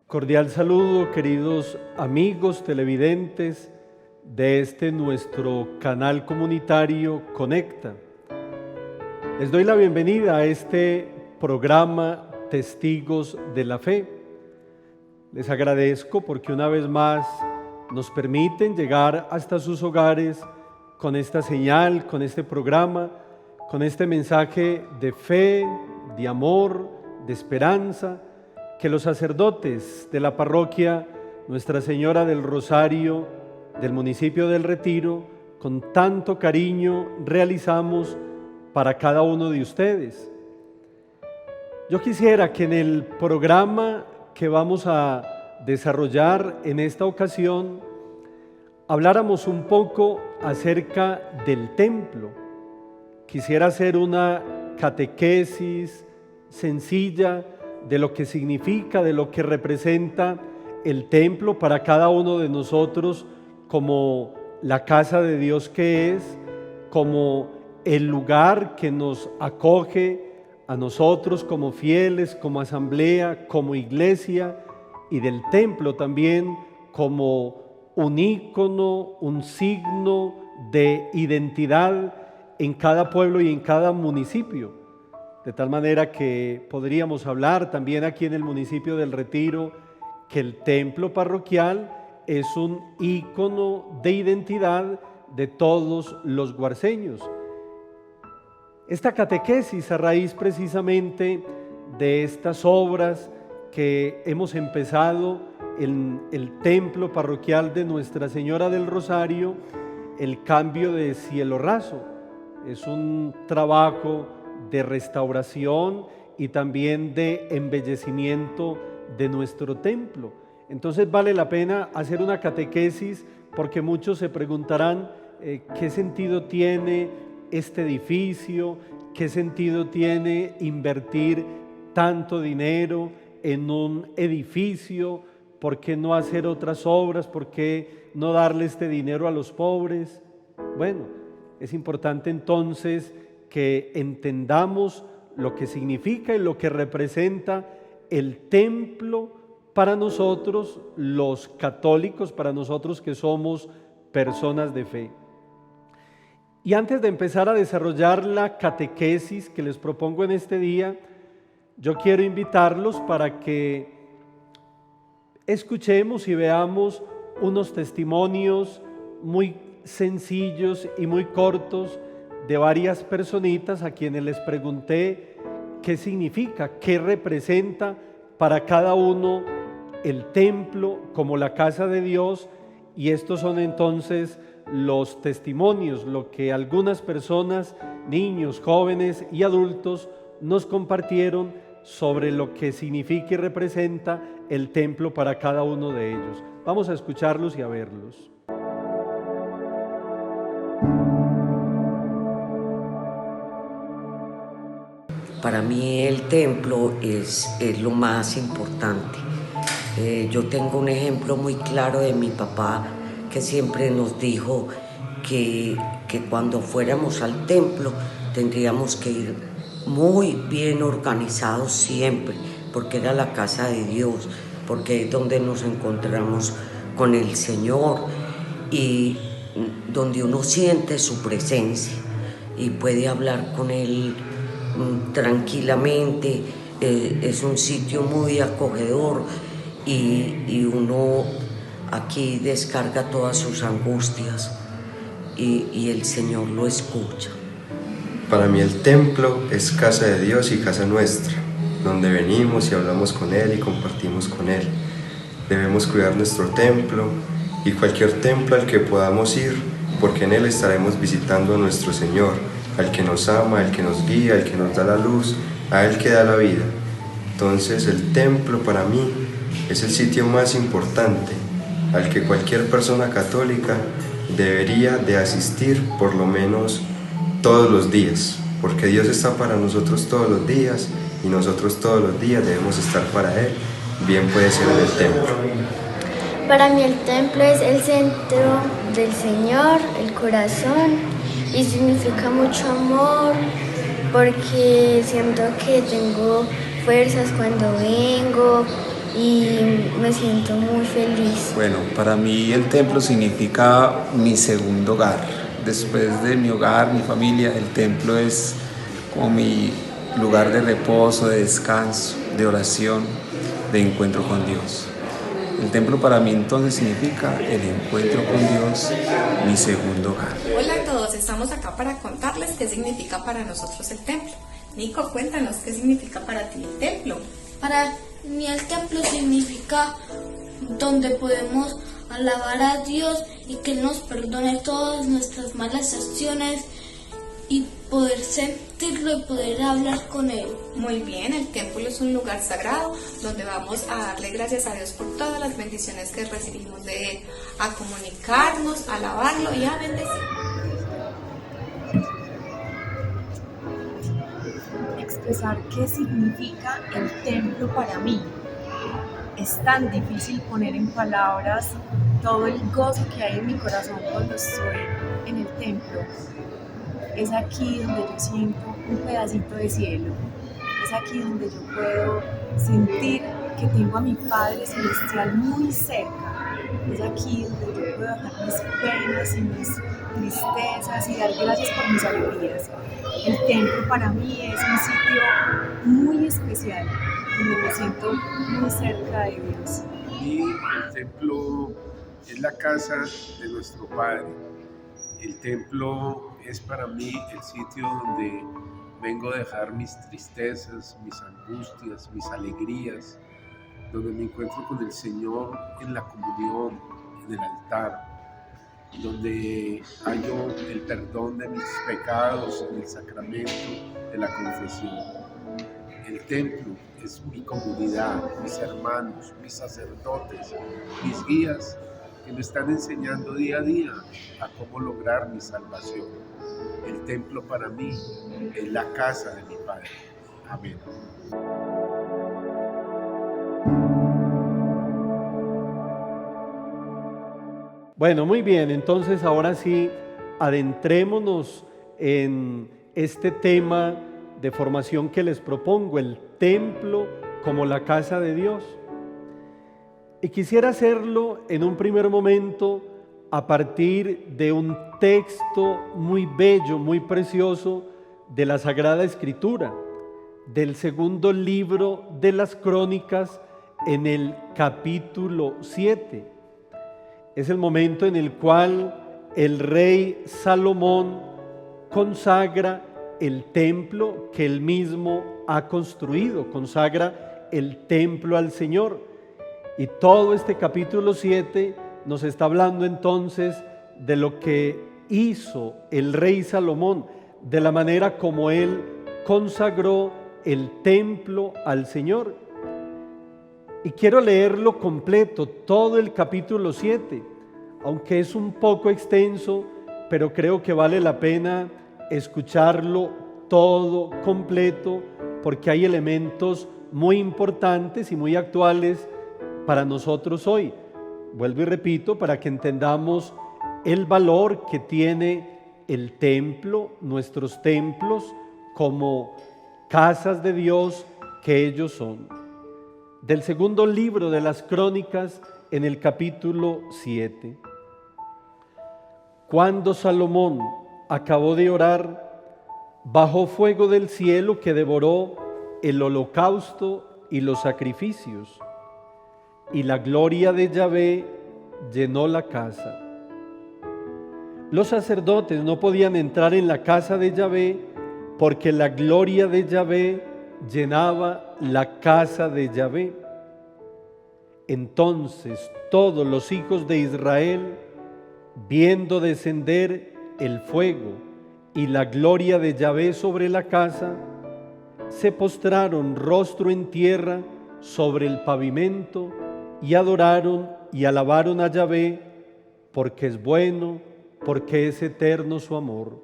Cordial saludo, queridos amigos televidentes de este nuestro canal comunitario Conecta. Les doy la bienvenida a este programa Testigos de la Fe. Les agradezco porque una vez más nos permiten llegar hasta sus hogares con esta señal, con este programa, con este mensaje de fe, de amor, de esperanza, que los sacerdotes de la parroquia Nuestra Señora del Rosario del municipio del Retiro, con tanto cariño realizamos para cada uno de ustedes. Yo quisiera que en el programa que vamos a desarrollar en esta ocasión habláramos un poco acerca del templo. Quisiera hacer una catequesis sencilla de lo que significa, de lo que representa el templo para cada uno de nosotros como la casa de Dios que es, como el lugar que nos acoge a nosotros como fieles, como asamblea, como iglesia, y del templo también como un ícono, un signo de identidad en cada pueblo y en cada municipio. De tal manera que podríamos hablar también aquí en el municipio del Retiro que el templo parroquial es un ícono de identidad de todos los guarceños. Esta catequesis a raíz precisamente de estas obras que hemos empezado en el templo parroquial de Nuestra Señora del Rosario, el cambio de cielo raso. Es un trabajo de restauración y también de embellecimiento de nuestro templo. Entonces vale la pena hacer una catequesis porque muchos se preguntarán qué sentido tiene este edificio, qué sentido tiene invertir tanto dinero en un edificio, por qué no hacer otras obras, por qué no darle este dinero a los pobres. Bueno, es importante entonces que entendamos lo que significa y lo que representa el templo para nosotros los católicos, para nosotros que somos personas de fe. Y antes de empezar a desarrollar la catequesis que les propongo en este día, yo quiero invitarlos para que escuchemos y veamos unos testimonios muy sencillos y muy cortos de varias personitas a quienes les pregunté qué significa, qué representa para cada uno el templo como la casa de Dios, y estos son entonces los testimonios, lo que algunas personas, niños, jóvenes y adultos nos compartieron sobre lo que significa y representa el templo para cada uno de ellos. Vamos a escucharlos y a verlos. Para mí el templo es lo más importante. Yo tengo un ejemplo muy claro de mi papá que siempre nos dijo que cuando fuéramos al templo tendríamos que ir muy bien organizados siempre, porque era la casa de Dios, porque es donde nos encontramos con el Señor y donde uno siente su presencia y puede hablar con Él tranquilamente. Es un sitio muy acogedor y uno aquí descarga todas sus angustias y el Señor lo escucha. Para mí el templo es casa de Dios y casa nuestra, donde venimos y hablamos con Él y compartimos con Él. Debemos cuidar nuestro templo y cualquier templo al que podamos ir, porque en Él estaremos visitando a nuestro Señor, al que nos ama, al que nos guía, al que nos da la luz, a Él que da la vida. Entonces el templo para mí es el sitio más importante al que cualquier persona católica debería de asistir por lo menos todos los días, porque Dios está para nosotros todos los días y nosotros todos los días debemos estar para Él, bien puede ser en el templo. Para mí el templo es el centro del Señor, el corazón, y significa mucho amor, porque siento que tengo fuerzas cuando vengo, y me siento muy feliz. Bueno, para mí el templo significa mi segundo hogar. Después de mi hogar, mi familia, el templo es como mi lugar de reposo, de descanso, de oración, de encuentro con Dios. El templo para mí entonces significa el encuentro con Dios, mi segundo hogar. Hola a todos, estamos acá para contarles qué significa para nosotros el templo. Nico, cuéntanos qué significa para ti el templo. Para mí el templo significa donde podemos alabar a Dios y que Él nos perdone todas nuestras malas acciones y poder sentirlo y poder hablar con Él. Muy bien, el templo es un lugar sagrado donde vamos a darle gracias a Dios por todas las bendiciones que recibimos de Él, a comunicarnos, a alabarlo y a bendecir. Expresar qué significa el templo para mí. Es tan difícil poner en palabras todo el gozo que hay en mi corazón cuando estoy en el templo. Es aquí donde yo siento un pedacito de cielo. Es aquí donde yo puedo sentir que tengo a mi Padre Celestial muy cerca. Es aquí donde yo puedo dejar mis penas y mis tristezas y dar gracias por mis alegrías. El templo para mí es un sitio muy especial, donde me siento muy cerca de Dios. Y el templo es la casa de nuestro Padre. El templo es para mí el sitio donde vengo a dejar mis tristezas, mis angustias, mis alegrías, donde me encuentro con el Señor en la comunión, en el altar, donde hallo el perdón de mis pecados en el sacramento de la confesión. El templo es mi comunidad, mis hermanos, mis sacerdotes, mis guías que me están enseñando día a día a cómo lograr mi salvación. El templo para mí es la casa de mi Padre. Amén. Bueno, muy bien, entonces ahora sí, adentrémonos en este tema de formación que les propongo, el templo como la casa de Dios. Y quisiera hacerlo en un primer momento a partir de un texto muy bello, muy precioso de la Sagrada Escritura, del segundo libro de las Crónicas en el capítulo 7. Es el momento en el cual el rey Salomón consagra el templo que él mismo ha construido, consagra el templo al Señor. Y todo este capítulo 7 nos está hablando entonces de lo que hizo el rey Salomón, de la manera como él consagró el templo al Señor. Y quiero leerlo completo, todo el capítulo 7, aunque es un poco extenso, pero creo que vale la pena escucharlo todo completo, porque hay elementos muy importantes y muy actuales para nosotros hoy. Vuelvo y repito, para que entendamos el valor que tiene el templo, nuestros templos, como casas de Dios que ellos son. Del segundo libro de las Crónicas, en el capítulo 7. Cuando Salomón acabó de orar, bajó fuego del cielo que devoró el holocausto y los sacrificios, y la gloria de Yahvé llenó la casa. Los sacerdotes no podían entrar en la casa de Yahvé porque la gloria de Yahvé llenaba la casa de Yahvé. Entonces todos los hijos de Israel, viendo descender el fuego y la gloria de Yahvé sobre la casa, se postraron rostro en tierra sobre el pavimento y adoraron y alabaron a Yahvé, porque es bueno, porque es eterno su amor.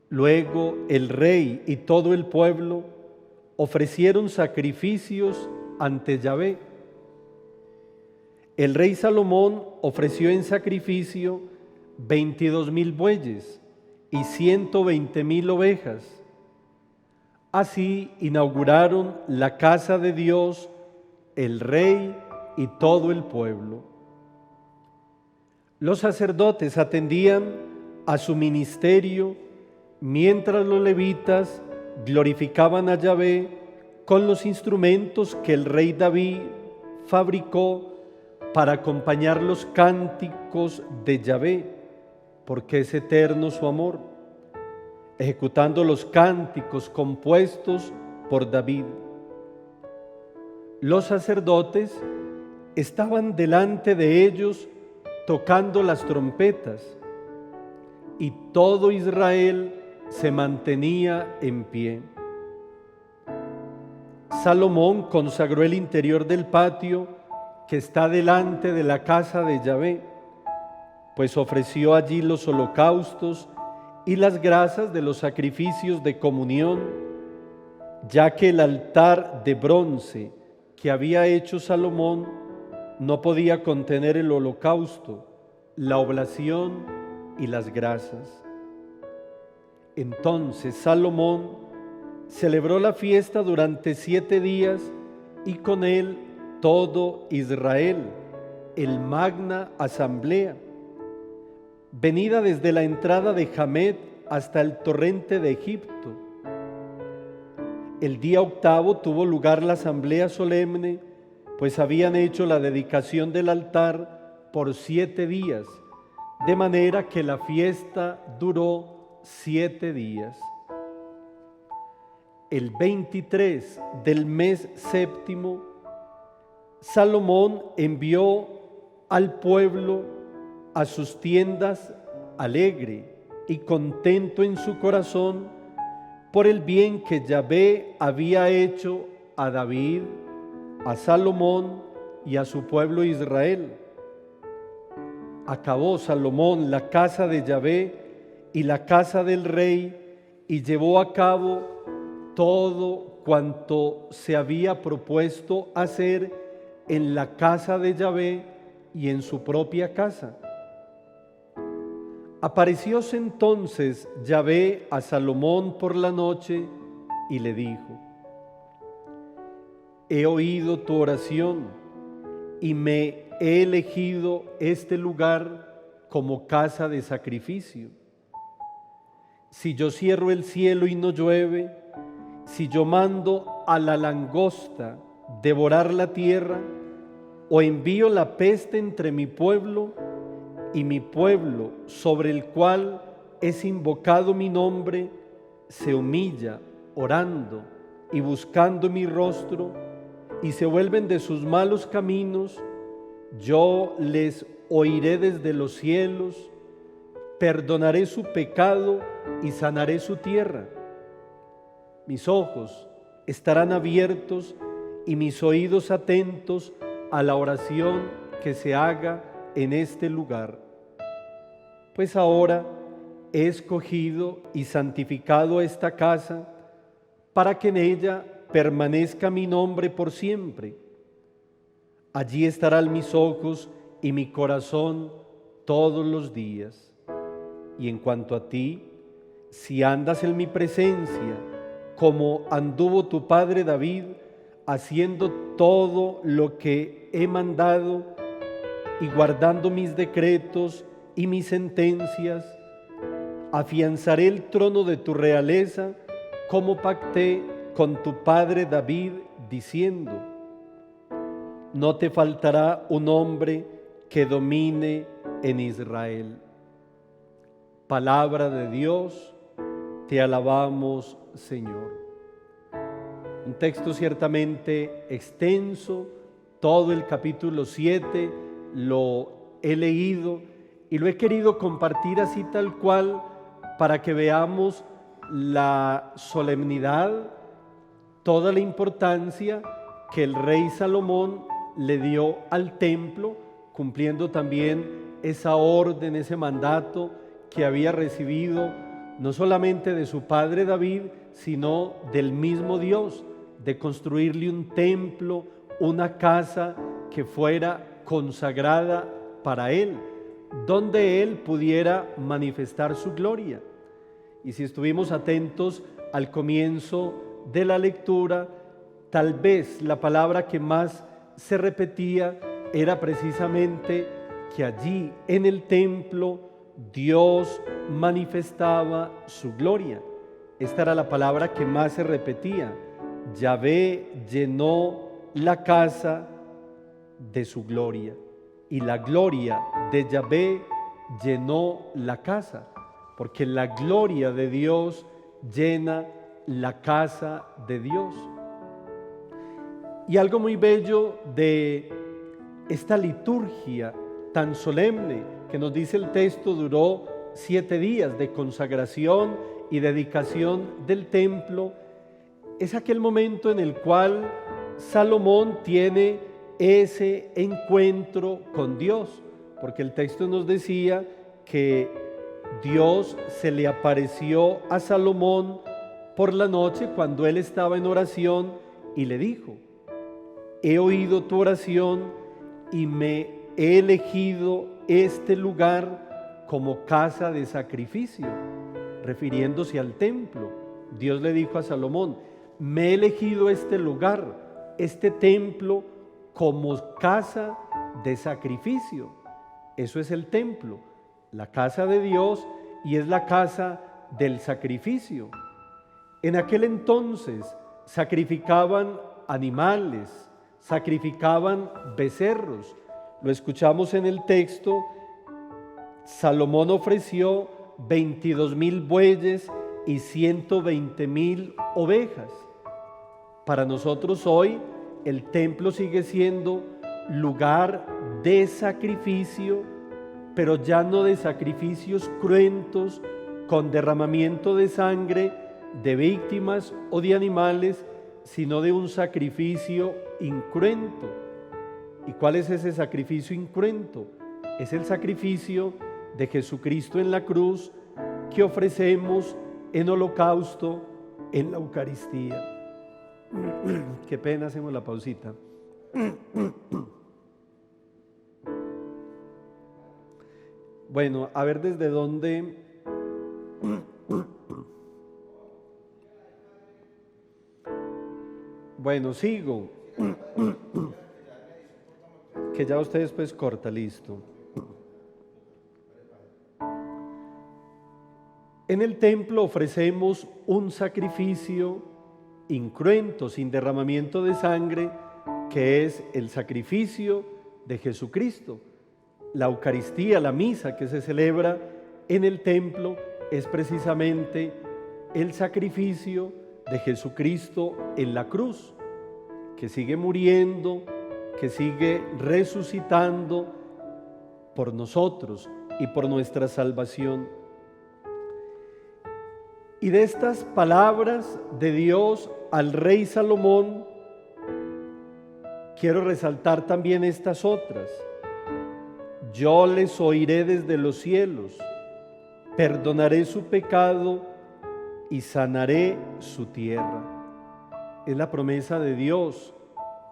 Luego el rey y todo el pueblo ofrecieron sacrificios ante Yahvé. El rey Salomón ofreció en sacrificio 22,000 bueyes y 120,000 ovejas. Así inauguraron la casa de Dios el rey y todo el pueblo. Los sacerdotes atendían a su ministerio mientras los levitas glorificaban a Yahvé con los instrumentos que el rey David fabricó para acompañar los cánticos de Yahvé, porque es eterno su amor, ejecutando los cánticos compuestos por David. Los sacerdotes estaban delante de ellos tocando las trompetas, y todo Israel se mantenía en pie. Salomón consagró el interior del patio que está delante de la casa de Yahvé, pues ofreció allí los holocaustos y las grasas de los sacrificios de comunión, ya que el altar de bronce que había hecho Salomón no podía contener el holocausto, la oblación y las grasas. Entonces Salomón celebró la fiesta durante 7 días y con él todo Israel, el magna asamblea, venida desde la entrada de Jamet hasta el torrente de Egipto. El día 8 tuvo lugar la asamblea solemne, pues habían hecho la dedicación del altar por 7 días, de manera que la fiesta duró 7 días. El 23 del mes séptimo, Salomón envió al pueblo a sus tiendas alegre y contento en su corazón por el bien que Yahvé había hecho a David, a Salomón y a su pueblo Israel. Acabó Salomón la casa de Yahvé y la casa del rey y llevó a cabo todo cuanto se había propuesto hacer en la casa de Yahvé y en su propia casa. Aparecióse entonces Yahvé a Salomón por la noche y le dijo: he oído tu oración y me he elegido este lugar como casa de sacrificio. Si yo cierro el cielo y no llueve, si yo mando a la langosta devorar la tierra, o envío la peste entre mi pueblo, y mi pueblo sobre el cual es invocado mi nombre se humilla orando y buscando mi rostro, y se vuelven de sus malos caminos, yo les oiré desde los cielos, perdonaré su pecado y sanaré su tierra. Mis ojos estarán abiertos y mis oídos atentos a la oración que se haga en este lugar. Pues ahora he escogido y santificado esta casa para que en ella permanezca mi nombre por siempre. Allí estarán mis ojos y mi corazón todos los días. Y en cuanto a ti, si andas en mi presencia, como anduvo tu padre David, haciendo todo lo que he mandado y guardando mis decretos y mis sentencias, afianzaré el trono de tu realeza, como pacté con tu padre David, diciendo: no te faltará un hombre que domine en Israel. Palabra de Dios, te alabamos, Señor. Un texto ciertamente extenso, todo el capítulo 7 lo he leído y lo he querido compartir así tal cual para que veamos la solemnidad, toda la importancia que el rey Salomón le dio al templo, cumpliendo también esa orden, ese mandato que había recibido no solamente de su padre David, sino del mismo Dios, de construirle un templo, una casa que fuera consagrada para él, donde él pudiera manifestar su gloria. Y si estuvimos atentos al comienzo de la lectura, tal vez la palabra que más se repetía era precisamente que allí en el templo Dios manifestaba su gloria. Esta era la palabra que más se repetía. Yahvé llenó la casa de su gloria, y la gloria de Yahvé llenó la casa, porque la gloria de Dios llena la casa de Dios. Y algo muy bello de esta liturgia tan solemne que nos dice el texto, duró 7 días de consagración y dedicación del templo, es aquel momento en el cual Salomón tiene ese encuentro con Dios, porque el texto nos decía que Dios se le apareció a Salomón por la noche cuando él estaba en oración y le dijo: he oído tu oración y me he elegido este lugar como casa de sacrificio, refiriéndose al templo. Dios le dijo a Salomón: me he elegido este lugar, este templo, como casa de sacrificio. Eso es el templo, la casa de Dios, y es la casa del sacrificio. En aquel entonces sacrificaban animales, sacrificaban becerros. Lo escuchamos en el texto. Salomón ofreció 22,000 bueyes y 120,000 ovejas. Para nosotros hoy el templo sigue siendo lugar de sacrificio, pero ya no de sacrificios cruentos con derramamiento de sangre de víctimas o de animales, sino de un sacrificio incruento. ¿Y cuál es ese sacrificio incruento? Es el sacrificio de Jesucristo en la cruz, que ofrecemos en holocausto en la Eucaristía. Qué pena, hacemos la pausita. Bueno, a ver desde dónde. Bueno, sigo. Que ya ustedes pues corta, listo. En el templo ofrecemos un sacrificio incruento, sin derramamiento de sangre, que es el sacrificio de Jesucristo. La Eucaristía, la misa que se celebra en el templo, es precisamente el sacrificio de Jesucristo en la cruz, que sigue muriendo, que sigue resucitando por nosotros y por nuestra salvación. Y de estas palabras de Dios al rey Salomón, quiero resaltar también estas otras. Yo les oiré desde los cielos, perdonaré su pecado y sanaré su tierra. Es la promesa de Dios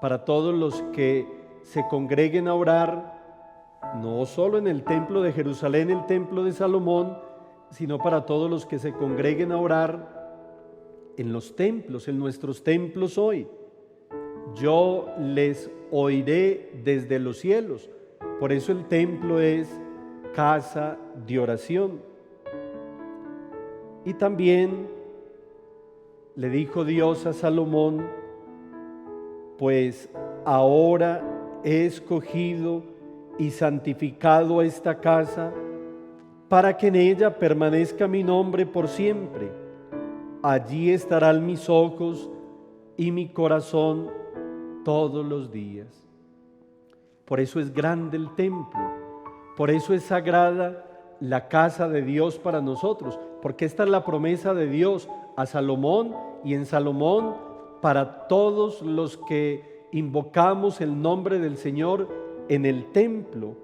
para todos los que se congreguen a orar, no solo en el templo de Jerusalén, el templo de Salomón, sino para todos los que se congreguen a orar en los templos, en nuestros templos hoy. Yo les oiré desde los cielos. Por eso el templo es casa de oración. Y también le dijo Dios a Salomón: pues ahora he escogido y santificado esta casa para que en ella permanezca mi nombre por siempre. Allí estarán mis ojos y mi corazón todos los días. Por eso es grande el templo, por eso es sagrada la casa de Dios para nosotros, porque esta es la promesa de Dios a Salomón, y en Salomón para todos los que invocamos el nombre del Señor en el templo.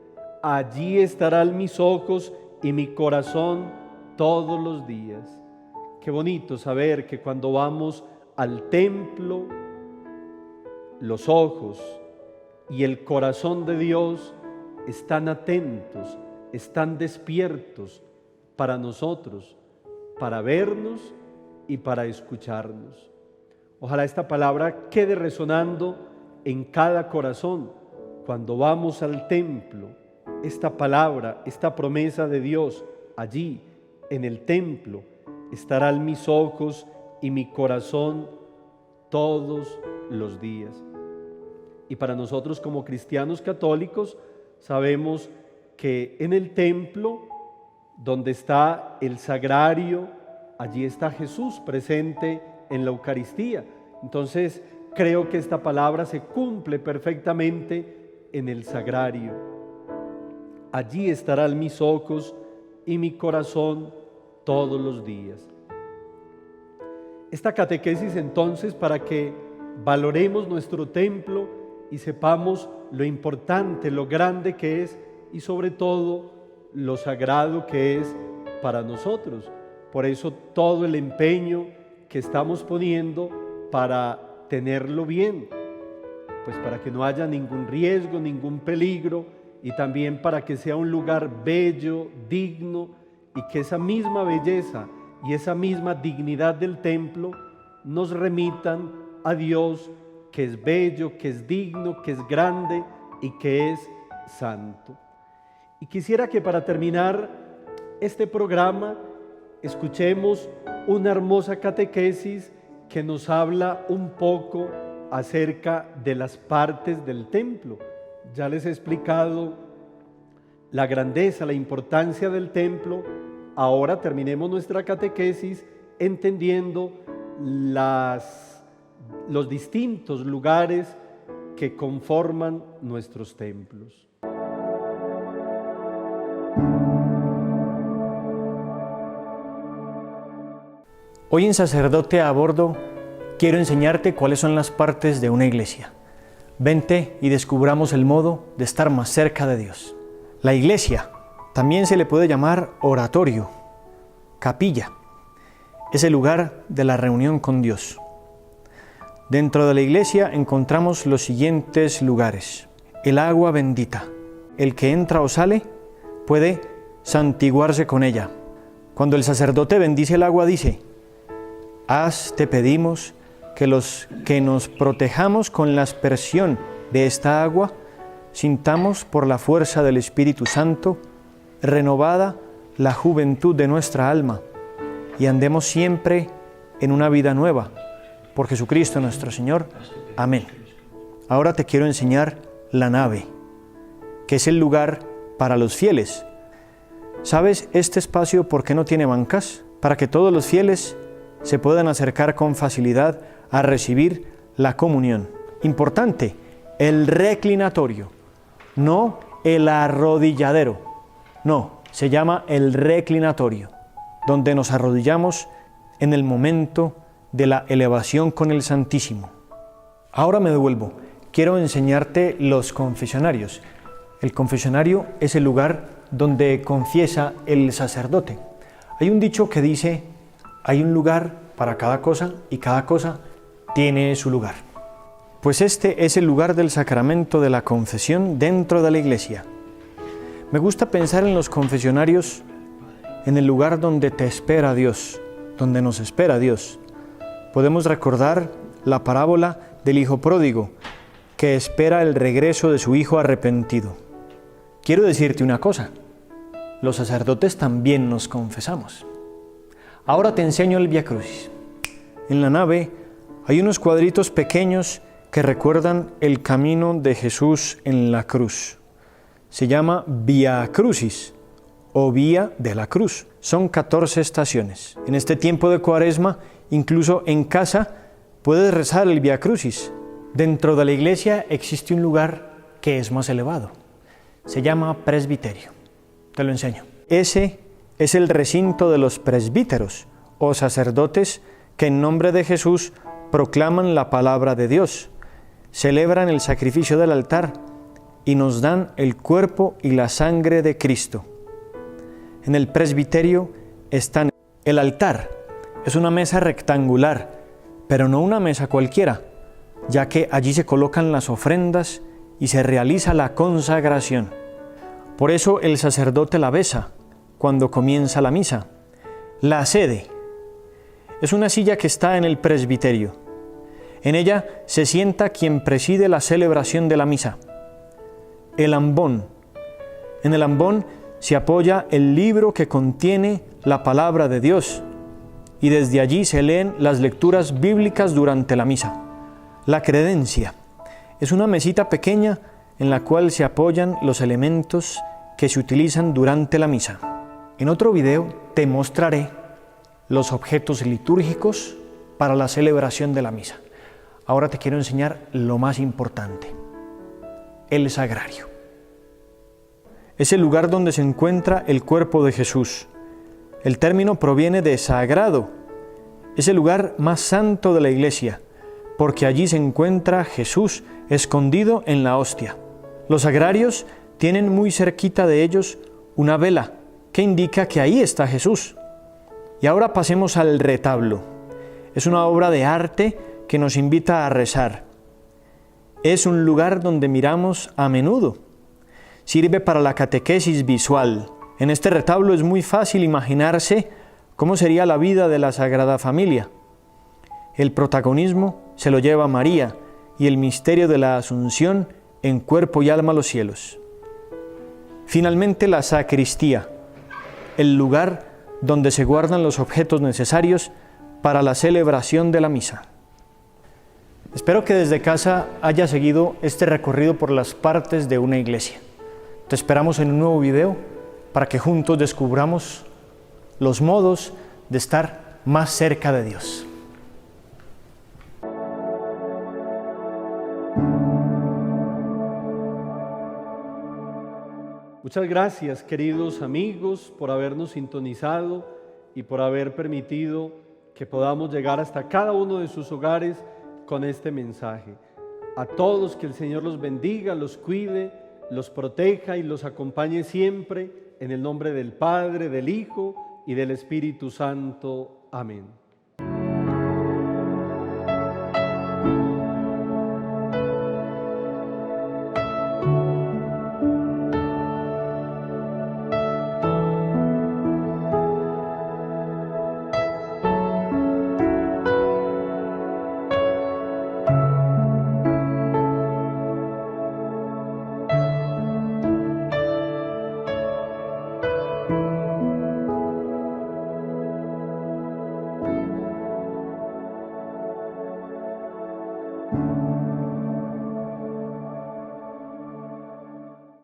Allí estarán mis ojos y mi corazón todos los días. Qué bonito saber que cuando vamos al templo, los ojos y el corazón de Dios están atentos, están despiertos para nosotros, para vernos y para escucharnos. Ojalá esta palabra quede resonando en cada corazón, cuando vamos al templo, esta palabra, esta promesa de Dios, allí en el templo, estarán mis ojos y mi corazón todos los días. Y para nosotros como cristianos católicos sabemos que en el templo, donde está el sagrario, allí está Jesús presente en la Eucaristía. Entonces creo que esta palabra se cumple perfectamente en el sagrario. Allí estarán mis ojos y mi corazón todos los días. Esta catequesis entonces, para que valoremos nuestro templo y sepamos lo importante, lo grande que es y sobre todo lo sagrado que es para nosotros. Por eso todo el empeño que estamos poniendo para tenerlo bien, pues para que no haya ningún riesgo, ningún peligro, y también para que sea un lugar bello, digno, y que esa misma belleza y esa misma dignidad del templo nos remitan a Dios, que es bello, que es digno, que es grande y que es santo. Y quisiera que para terminar este programa escuchemos una hermosa catequesis que nos habla un poco acerca de las partes del templo. Ya les he explicado la grandeza, la importancia del templo. Ahora terminemos nuestra catequesis entendiendo los distintos lugares que conforman nuestros templos. Hoy en Sacerdote a Bordo quiero enseñarte cuáles son las partes de una iglesia. Vente y descubramos el modo de estar más cerca de Dios. La iglesia también se le puede llamar oratorio, capilla. Es el lugar de la reunión con Dios. Dentro de la iglesia encontramos los siguientes lugares. El agua bendita. El que entra o sale puede santiguarse con ella. Cuando el sacerdote bendice el agua dice: haz, te pedimos, que nos protejamos con la aspersión de esta agua, sintamos por la fuerza del Espíritu Santo renovada la juventud de nuestra alma y andemos siempre en una vida nueva. Por Jesucristo nuestro Señor. Amén. Ahora te quiero enseñar la nave, que es el lugar para los fieles. ¿Sabes este espacio por qué no tiene bancas? Para que todos los fieles se puedan acercar con facilidad a recibir la comunión. Importante, el reclinatorio, no el arrodilladero. No, se llama el reclinatorio, donde nos arrodillamos en el momento de la elevación con el Santísimo. Ahora me devuelvo. Quiero enseñarte los confesionarios. El confesionario es el lugar donde confiesa el sacerdote. Hay un dicho que dice: hay un lugar para cada cosa y cada cosa tiene su lugar. Pues este es el lugar del sacramento de la confesión dentro de la iglesia. Me gusta pensar en los confesionarios en el lugar donde te espera Dios, donde nos espera Dios. Podemos recordar la parábola del hijo pródigo que espera el regreso de su hijo arrepentido. Quiero decirte una cosa: los sacerdotes también nos confesamos. Ahora te enseño el Vía Crucis. En la nave hay unos cuadritos pequeños que recuerdan el camino de Jesús en la cruz. Se llama Vía Crucis o Vía de la Cruz. Son 14 estaciones. En este tiempo de Cuaresma, incluso en casa, puedes rezar el Vía Crucis. Dentro de la iglesia existe un lugar que es más elevado. Se llama presbiterio. Te lo enseño. Ese es el recinto de los presbíteros o sacerdotes que en nombre de Jesús proclaman la palabra de Dios, celebran el sacrificio del altar y nos dan el cuerpo y la sangre de Cristo. En el presbiterio están el altar. Es una mesa rectangular, pero no una mesa cualquiera, ya que allí se colocan las ofrendas y se realiza la consagración. Por eso el sacerdote la besa cuando comienza la misa. La sede es una silla que está en el presbiterio. En ella se sienta quien preside la celebración de la misa, el ambón. En el ambón se apoya el libro que contiene la palabra de Dios y desde allí se leen las lecturas bíblicas durante la misa. La credencia es una mesita pequeña en la cual se apoyan los elementos que se utilizan durante la misa. En otro video te mostraré los objetos litúrgicos para la celebración de la misa. Ahora te quiero enseñar lo más importante, el sagrario. Es el lugar donde se encuentra el cuerpo de Jesús. El término proviene de sagrado. Es el lugar más santo de la iglesia, porque allí se encuentra Jesús escondido en la hostia. Los sagrarios tienen muy cerquita de ellos una vela que indica que ahí está Jesús. Y ahora pasemos al retablo. Es una obra de arte que nos invita a rezar. Es un lugar donde miramos a menudo. Sirve para la catequesis visual. En este retablo es muy fácil imaginarse cómo sería la vida de la Sagrada Familia. El protagonismo se lo lleva María y el misterio de la Asunción en cuerpo y alma a los cielos. Finalmente, la sacristía, el lugar donde se guardan los objetos necesarios para la celebración de la misa. Espero que desde casa hayas seguido este recorrido por las partes de una iglesia. Te esperamos en un nuevo video para que juntos descubramos los modos de estar más cerca de Dios. Muchas gracias, queridos amigos, por habernos sintonizado y por haber permitido que podamos llegar hasta cada uno de sus hogares con este mensaje. A todos, que el Señor los bendiga, los cuide, los proteja y los acompañe siempre, en el nombre del Padre, del Hijo y del Espíritu Santo. Amén.